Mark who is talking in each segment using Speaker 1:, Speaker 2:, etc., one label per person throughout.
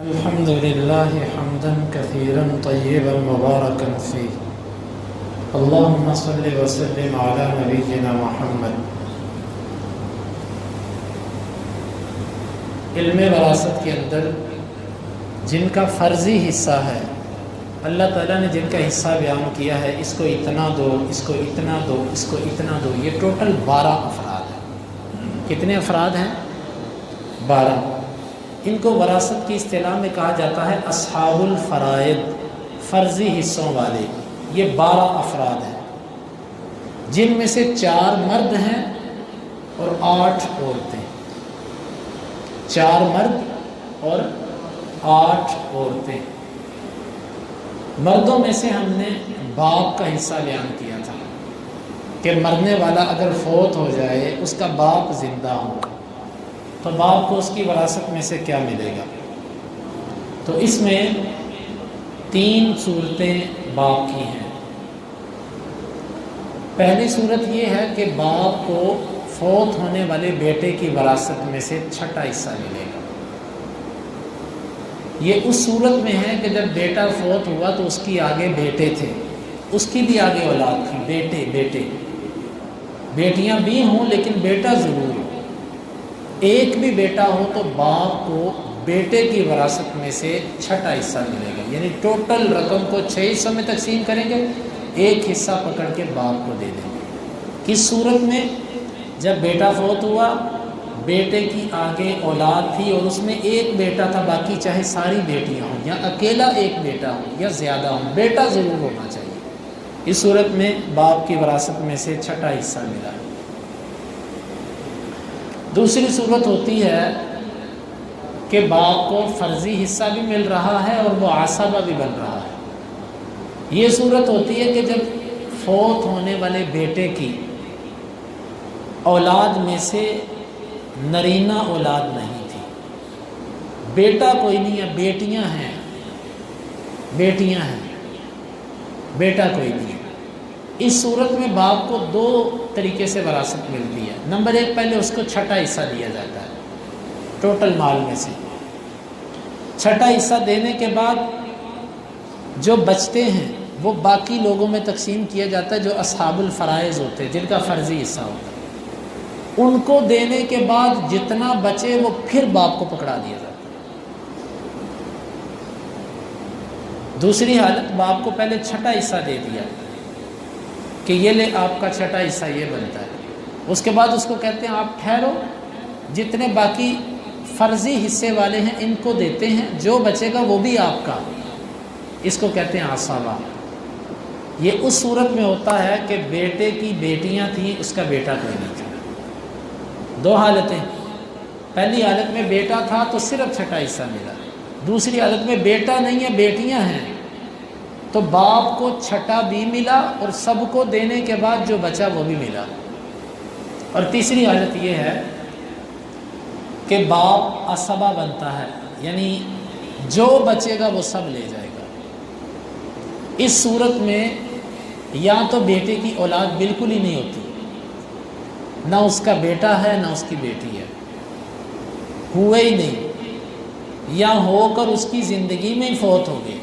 Speaker 1: الحمد لله حمدا كثيرا طيبا مباركا فيه اللهم صل وسلم على نبينا محمد۔ علم وراثت کے اندر جن کا فرضی حصہ ہے، اللہ تعالیٰ نے جن کا حصہ بیان کیا ہے، اس کو اتنا دو، اس کو اتنا دو، اس کو اتنا دو، یہ ٹوٹل 12 افراد ہیں۔ کتنے افراد ہیں؟ 12۔ ان کو وراثت کی اصطلاح میں کہا جاتا ہے اصحاب الفرائض، فرضی حصوں والے۔ یہ 12 افراد ہیں، جن میں سے 4 مرد ہیں اور 8 عورتیں۔ 4 مرد اور 8 عورتیں۔ مردوں میں سے ہم نے باپ کا حصہ بیان کیا تھا کہ مرنے والا اگر فوت ہو جائے، اس کا باپ زندہ ہو تو باپ کو اس کی وراثت میں سے کیا ملے گا؟ تو اس میں 3 صورتیں باپ کی ہیں۔ پہلی صورت یہ ہے کہ باپ کو فوت ہونے والے بیٹے کی وراثت میں سے 6واں حصہ ملے گا۔ یہ اس صورت میں ہے کہ جب بیٹا فوت ہوا تو اس کی آگے بیٹے تھے، اس کی بھی آگے اولاد تھی، بیٹے بیٹیاں بھی ہوں لیکن بیٹا ضرور ہو۔ ایک بھی بیٹا ہو تو باپ کو بیٹے کی وراثت میں سے 6واں حصہ ملے گا، یعنی ٹوٹل رقم کو 6 حصوں میں تقسیم کریں گے، ایک حصہ پکڑ کے باپ کو دے دیں گے۔ کس صورت میں؟ جب بیٹا فوت ہوا، بیٹے کی آگے اولاد تھی اور اس میں ایک بیٹا تھا، باقی چاہے ساری بیٹیاں ہوں یا اکیلا ایک بیٹا ہو یا زیادہ ہوں، بیٹا ضرور ہونا چاہیے۔ اس صورت میں باپ کی وراثت میں سے 6واں حصہ ملا۔ دوسری صورت ہوتی ہے کہ باپ کو فرضی حصہ بھی مل رہا ہے اور وہ عصبہ بھی بن رہا ہے۔ یہ صورت ہوتی ہے کہ جب فوت ہونے والے بیٹے کی اولاد میں سے نرینہ اولاد نہیں تھی، بیٹا کوئی نہیں ہے، بیٹیاں ہیں، بیٹا کوئی نہیں ہے۔ اس صورت میں باپ کو 2 طریقے سے وراثت ملتی ہے۔ نمبر 1، پہلے اس کو 6واں حصہ دیا جاتا ہے ٹوٹل مال میں سے۔ 6واں حصہ دینے کے بعد جو بچتے ہیں وہ باقی لوگوں میں تقسیم کیا جاتا ہے، جو اصحاب الفرائض ہوتے ہیں، جن کا فرضی حصہ ہوتا ہے۔ ان کو دینے کے بعد جتنا بچے وہ پھر باپ کو پکڑا دیا جاتا ہے۔ دوسری حالت، باپ کو پہلے 6واں حصہ دے دیا کہ یہ لے آپ کا 6واں حصہ یہ بنتا ہے، اس کے بعد اس کو کہتے ہیں آپ ٹھہرو، جتنے باقی فرضی حصے والے ہیں ان کو دیتے ہیں، جو بچے گا وہ بھی آپ کا۔ اس کو کہتے ہیں عصبہ۔ یہ اس صورت میں ہوتا ہے کہ بیٹے کی بیٹیاں تھیں، اس کا بیٹا کوئی نہیں تھا۔ 2 حالتیں، پہلی حالت میں بیٹا تھا تو صرف 6واں حصہ ملا، دوسری حالت میں بیٹا نہیں ہے، بیٹیاں ہیں تو باپ کو 6واں بھی ملا اور سب کو دینے کے بعد جو بچا وہ بھی ملا۔ اور تیسری حالت یہ ہے کہ باپ عصبہ بنتا ہے، یعنی جو بچے گا وہ سب لے جائے گا۔ اس صورت میں یا تو بیٹے کی اولاد بالکل ہی نہیں ہوتی، نہ اس کا بیٹا ہے نہ اس کی بیٹی ہے، ہوئے ہی نہیں، یا ہو کر اس کی زندگی میں ہی فوت ہو گئے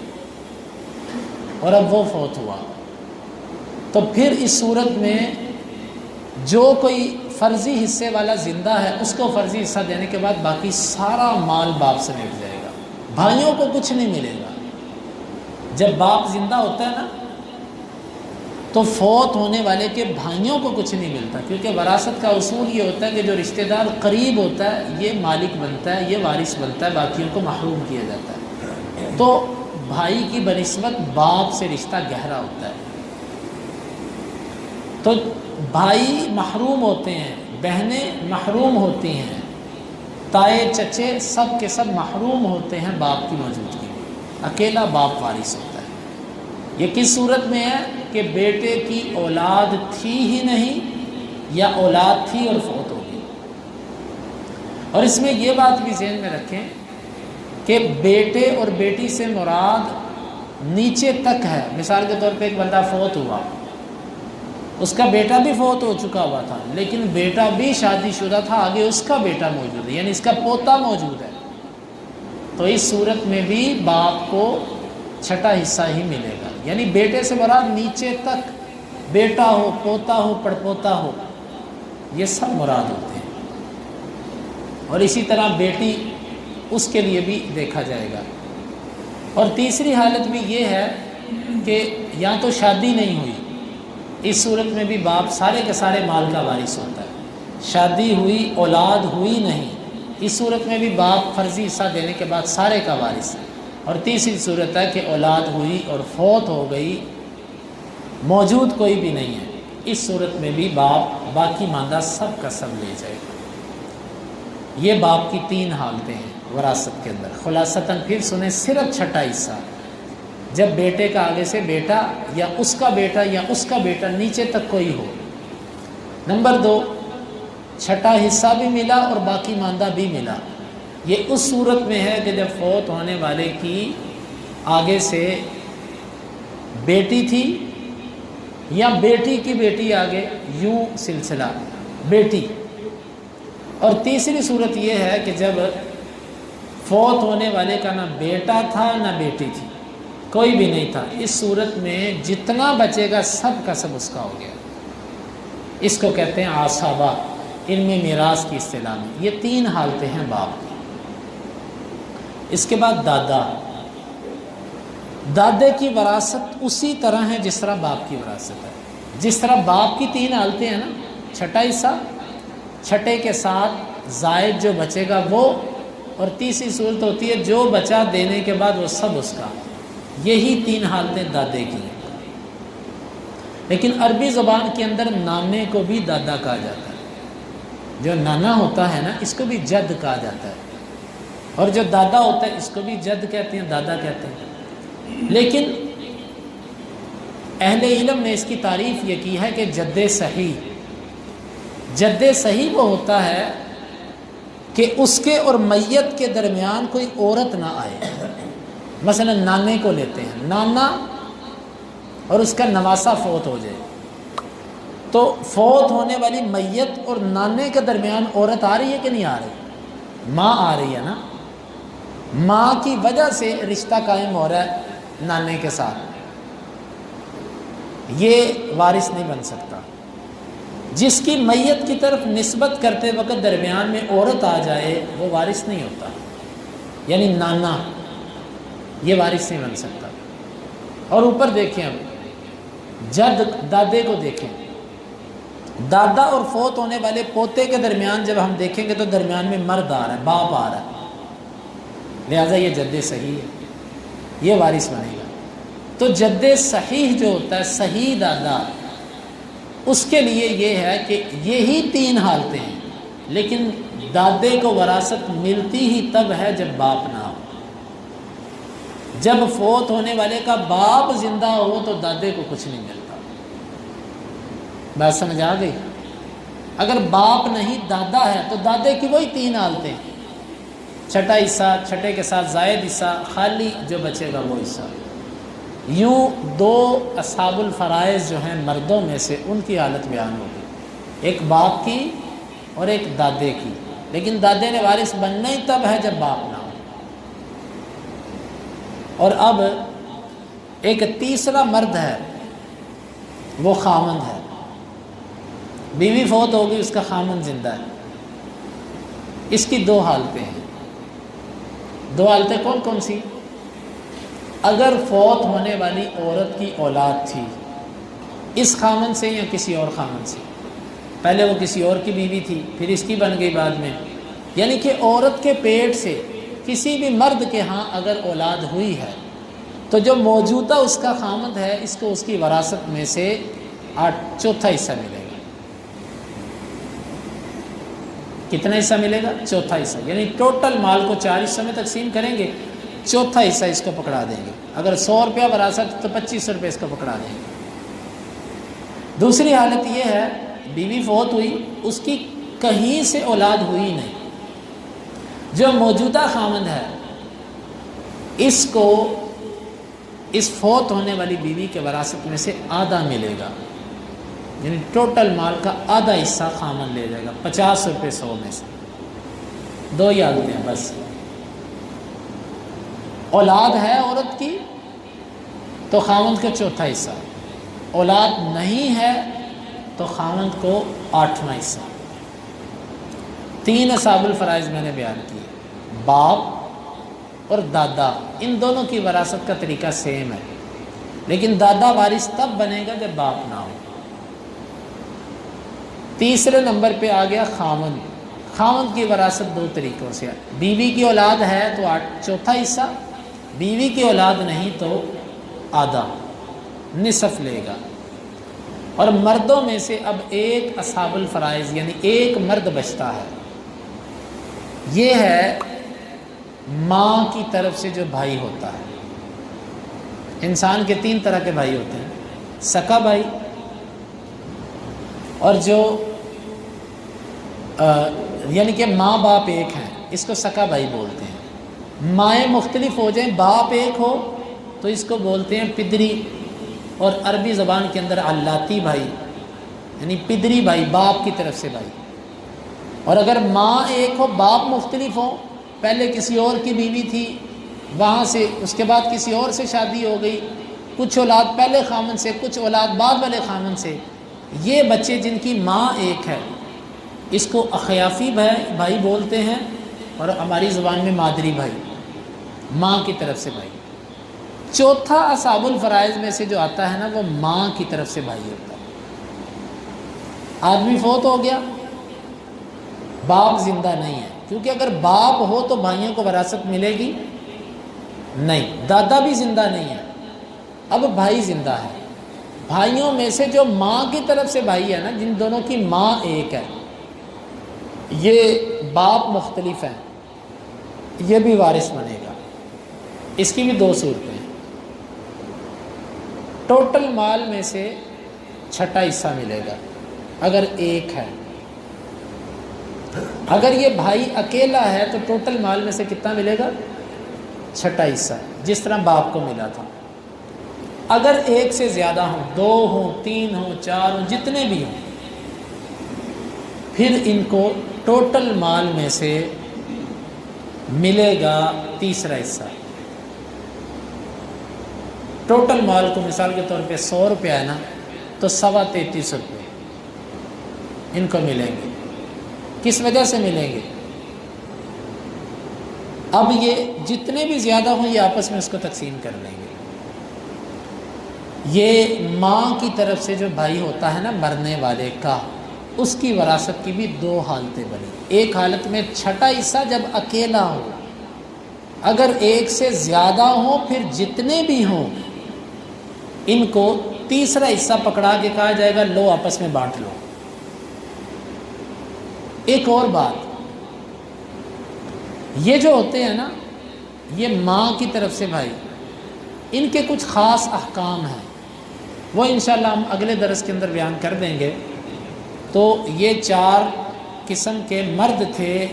Speaker 1: اور اب وہ فوت ہوا، تو پھر اس صورت میں جو کوئی فرضی حصے والا زندہ ہے اس کو فرضی حصہ دینے کے بعد باقی سارا مال باپ سے مل جائے گا، بھائیوں کو کچھ نہیں ملے گا۔ جب باپ زندہ ہوتا ہے نا تو فوت ہونے والے کے بھائیوں کو کچھ نہیں ملتا، کیونکہ وراثت کا اصول یہ ہوتا ہے کہ جو رشتہ دار قریب ہوتا ہے یہ مالک بنتا ہے، یہ وارث بنتا ہے، باقیوں کو محروم کیا جاتا ہے۔ تو بھائی کی بنسبت باپ سے رشتہ گہرا ہوتا ہے، تو بھائی محروم ہوتے ہیں، بہنیں محروم ہوتی ہیں، تائے چچے سب کے سب محروم ہوتے ہیں باپ کی موجودگی میں، اکیلا باپ وارث ہوتا ہے۔ یہ کس صورت میں ہے کہ بیٹے کی اولاد تھی ہی نہیں یا اولاد تھی اور فوت ہو گئی۔ اور اس میں یہ بات بھی ذہن میں رکھیں کہ بیٹے اور بیٹی سے مراد نیچے تک ہے۔ مثال کے طور پہ ایک بندہ فوت ہوا، اس کا بیٹا بھی فوت ہو چکا ہوا تھا لیکن بیٹا بھی شادی شدہ تھا، آگے اس کا بیٹا موجود ہے، یعنی اس کا پوتا موجود ہے، تو اس صورت میں بھی باپ کو چھٹا حصہ ہی ملے گا، یعنی بیٹے سے مراد نیچے تک، بیٹا ہو، پوتا ہو، پڑپوتا ہو، یہ سب مراد ہوتے ہیں۔ اور اسی طرح بیٹی، اس کے لیے بھی دیکھا جائے گا۔ اور تیسری حالت بھی یہ ہے کہ یا تو شادی نہیں ہوئی، اس صورت میں بھی باپ سارے کے سارے مال کا وارث ہوتا ہے۔ شادی ہوئی، اولاد ہوئی نہیں، اس صورت میں بھی باپ فرضی حصہ دینے کے بعد سارے کا وارث ہے۔ اور تیسری صورت ہے کہ اولاد ہوئی اور فوت ہو گئی، موجود کوئی بھی نہیں ہے، اس صورت میں بھی باپ باقی ماندہ سب کا سب لے جائے گا۔ یہ باپ کی 3 حالتیں ہیں وراثت کے اندر۔ خلاصتاً پھر سنیں، صرف چھٹا حصہ جب بیٹے کا آگے سے بیٹا یا اس کا بیٹا یا اس کا بیٹا نیچے تک کوئی ہو۔ نمبر 2، چھٹا حصہ بھی ملا اور باقی ماندہ بھی ملا۔ یہ اس صورت میں ہے کہ جب فوت ہونے والے کی آگے سے بیٹی تھی یا بیٹی کی بیٹی آگے، یوں سلسلہ بیٹی۔ اور تیسری صورت یہ ہے کہ جب فوت ہونے والے کا نہ بیٹا تھا نہ بیٹی تھی، کوئی بھی نہیں تھا، اس صورت میں جتنا بچے گا سب کا سب اس کا ہو گیا۔ اس کو کہتے ہیں عصبہ، علم میراث کی اصطلاح میں۔ یہ 3 حالتیں ہیں باپ کی۔ اس کے بعد دادا، دادے کی وراثت اسی طرح ہے جس طرح باپ کی وراثت ہے۔ جس طرح باپ کی 3 حالتیں ہیں نا، چھٹا حصہ، چھٹے کے ساتھ زائد جو بچے گا وہ، اور تیسری صورت ہوتی ہے جو بچا دینے کے بعد وہ سب اس کا۔ یہی 3 حالتیں دادے کی ہیں۔ لیکن عربی زبان کے اندر نانے کو بھی دادا کہا جاتا ہے۔ جو نانا ہوتا ہے نا، اس کو بھی جد کہا جاتا ہے، اور جو دادا ہوتا ہے اس کو بھی جد کہتے ہیں، دادا کہتے ہیں۔ لیکن اہل علم نے اس کی تعریف یہ کی ہے کہ جد صحیح، جد صحیح وہ ہوتا ہے کہ اس کے اور میت کے درمیان کوئی عورت نہ آئے۔ مثلا نانے کو لیتے ہیں، نانا اور اس کا نواسا فوت ہو جائے، تو فوت ہونے والی میت اور نانے کے درمیان عورت آ رہی ہے کہ نہیں آ رہی؟ ماں آ رہی ہے نا، ماں کی وجہ سے رشتہ قائم ہو رہا ہے نانے کے ساتھ، یہ وارث نہیں بن سکتا۔ جس کی میت کی طرف نسبت کرتے وقت درمیان میں عورت آ جائے وہ وارث نہیں ہوتا، یعنی نانا، یہ وارث نہیں بن سکتا۔ اور اوپر دیکھیں، اب جد دادے کو دیکھیں، دادا اور فوت ہونے والے پوتے کے درمیان جب ہم دیکھیں گے تو درمیان میں مرد آ رہا ہے، باپ آ رہا ہے، لہذا یہ جد صحیح ہے، یہ وارث بنے گا۔ تو جد صحیح جو ہوتا ہے، صحیح دادا، اس کے لیے یہ ہے کہ یہی 3 حالتیں ہیں، لیکن دادے کو وراثت ملتی ہی تب ہے جب باپ نہ ہو۔ جب فوت ہونے والے کا باپ زندہ ہو تو دادے کو کچھ نہیں ملتا۔ بات سمجھ آ گئی؟ اگر باپ نہیں دادا ہے تو دادے کی وہی 3 حالتیں، چھٹا حصہ، چھٹے کے ساتھ زائد حصہ، خالی جو بچے گا وہ حصہ۔ یوں 2 اصحاب الفرائض جو ہیں مردوں میں سے، ان کی حالت بیان ہوگی، ایک باپ کی اور ایک دادے کی، لیکن دادے نے وارث بننا ہی تب ہے جب باپ نہ ہو۔ اور اب ایک تیسرا مرد ہے، وہ خامند ہے، بیوی فوت ہو گئی، اس کا خامند زندہ ہے۔ اس کی 2 حالتیں ہیں۔ 2 حالتیں کون کون سی؟ اگر فوت ہونے والی عورت کی اولاد تھی، اس خامند سے یا کسی اور خامند سے، پہلے وہ کسی اور کی بیوی تھی، پھر اس کی بن گئی بعد میں، یعنی کہ عورت کے پیٹ سے کسی بھی مرد کے ہاں اگر اولاد ہوئی ہے تو جو موجودہ اس کا خامند ہے، اس کو اس کی وراثت میں سے 4تھا حصہ ملے گا۔ کتنا حصہ ملے گا؟ 4تھا حصہ، یعنی ٹوٹل مال کو 4 حصوں میں تقسیم کریں گے، 4تھا حصہ اس کو پکڑا دیں گے۔ اگر 100 روپیہ وراثت تو 2500 روپے اس کو پکڑا دیں گے۔ دوسری حالت یہ ہے، بیوی فوت ہوئی، اس کی کہیں سے اولاد ہوئی نہیں، جو موجودہ خامند ہے اس کو اس فوت ہونے والی بیوی کے وراثت میں سے آدھا ملے گا، یعنی ٹوٹل مال کا آدھا حصہ خامند لے جائے گا، 50 روپے 100 میں سے۔ 2 ہی حالتیں ہیں بس۔ اولاد ہے عورت کی تو خاوند کا چوتھا حصہ، اولاد نہیں ہے تو خاوند کو 8واں حصہ۔ 3 اصحاب الفرائض میں نے بیان کیے، باپ اور دادا، ان دونوں کی وراثت کا طریقہ سیم ہے، لیکن دادا وارث تب بنے گا جب باپ نہ ہو۔ تیسرے نمبر پہ آ گیا خاوند۔ خاوند کی وراثت 2 طریقوں سے ہے، بیوی کی اولاد ہے تو 4تھا حصہ، بیوی کی اولاد نہیں تو آدھا، نصف لے گا۔ اور مردوں میں سے اب ایک اصحاب الفرائض یعنی ایک مرد بچتا ہے، یہ ہے ماں کی طرف سے جو بھائی ہوتا ہے۔ انسان کے 3 طرح کے بھائی ہوتے ہیں، سکا بھائی، اور جو یعنی کہ ماں باپ ایک ہیں، اس کو سکا بھائی بولتے ہیں۔ مائیں مختلف ہو جائیں، باپ ایک ہو تو اس کو بولتے ہیں پدری، اور عربی زبان کے اندر علاتی بھائی یعنی پدری بھائی، باپ کی طرف سے بھائی۔ اور اگر ماں ایک ہو باپ مختلف ہو، پہلے کسی اور کی بیوی تھی، وہاں سے اس کے بعد کسی اور سے شادی ہو گئی، کچھ اولاد پہلے خامن سے، کچھ اولاد بعد والے خامن سے، یہ بچے جن کی ماں ایک ہے اس کو اخیافی بھائی بولتے ہیں، اور ہماری زبان میں مادری بھائی، ماں کی طرف سے بھائی۔ چوتھا اصحاب الفرائض میں سے جو آتا ہے نا، وہ ماں کی طرف سے بھائی ہوتا ہے۔ آدمی فوت ہو گیا، باپ زندہ نہیں ہے، کیونکہ اگر باپ ہو تو بھائیوں کو وراثت ملے گی نہیں، دادا بھی زندہ نہیں ہے، اب بھائی زندہ ہے۔ بھائیوں میں سے جو ماں کی طرف سے بھائی ہے نا، جن دونوں کی ماں ایک ہے، یہ باپ مختلف ہیں، یہ بھی وارث بنے گا۔ اس کی بھی 2 صورتیں ہیں۔ ٹوٹل مال میں سے 6ٹھا حصہ ملے گا اگر ایک ہے۔ اگر یہ بھائی اکیلا ہے تو ٹوٹل مال میں سے کتنا ملے گا؟ 6ٹھا حصہ، جس طرح باپ کو ملا تھا۔ اگر ایک سے زیادہ ہوں، 2 ہوں، 3 ہوں، 4 ہوں، جتنے بھی ہوں، پھر ان کو ٹوٹل مال میں سے ملے گا 3را حصہ۔ ٹوٹل مال کو مثال کے طور پہ 100 روپیہ ہے نا، تو 33.25 روپے ان کو ملیں گے۔ کس وجہ سے ملیں گے؟ اب یہ جتنے بھی زیادہ ہوں یہ آپس میں اس کو تقسیم کر لیں گے۔ یہ ماں کی طرف سے جو بھائی ہوتا ہے نا مرنے والے کا، اس کی وراثت کی بھی 2 حالتیں بنی۔ ایک حالت میں 6ٹھا حصہ جب اکیلا ہو، اگر ایک سے زیادہ ہو پھر جتنے بھی ہوں ان کو 3را حصہ پکڑا کے کہا جائے گا لو آپس میں بانٹ لو۔ ایک اور بات، یہ جو ہوتے ہیں نا، یہ ماں کی طرف سے بھائی، ان کے کچھ خاص احکام ہیں، وہ انشاءاللہ ہم اگلے درس کے اندر بیان کر دیں گے۔ تو یہ 4 قسم کے مرد تھے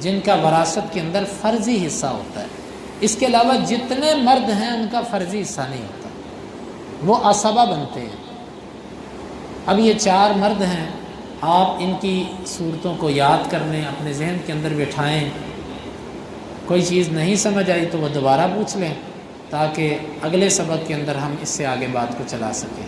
Speaker 1: جن کا وراثت کے اندر فرضی حصہ ہوتا ہے، اس کے علاوہ جتنے مرد ہیں ان کا فرضی حصہ نہیں ہوتا، وہ عصبہ بنتے ہیں۔ اب یہ 4 مرد ہیں، آپ ان کی صورتوں کو یاد کر لیں، اپنے ذہن کے اندر بٹھائیں، کوئی چیز نہیں سمجھ آئی تو وہ دوبارہ پوچھ لیں، تاکہ اگلے سبق کے اندر ہم اس سے آگے بات کو چلا سکیں۔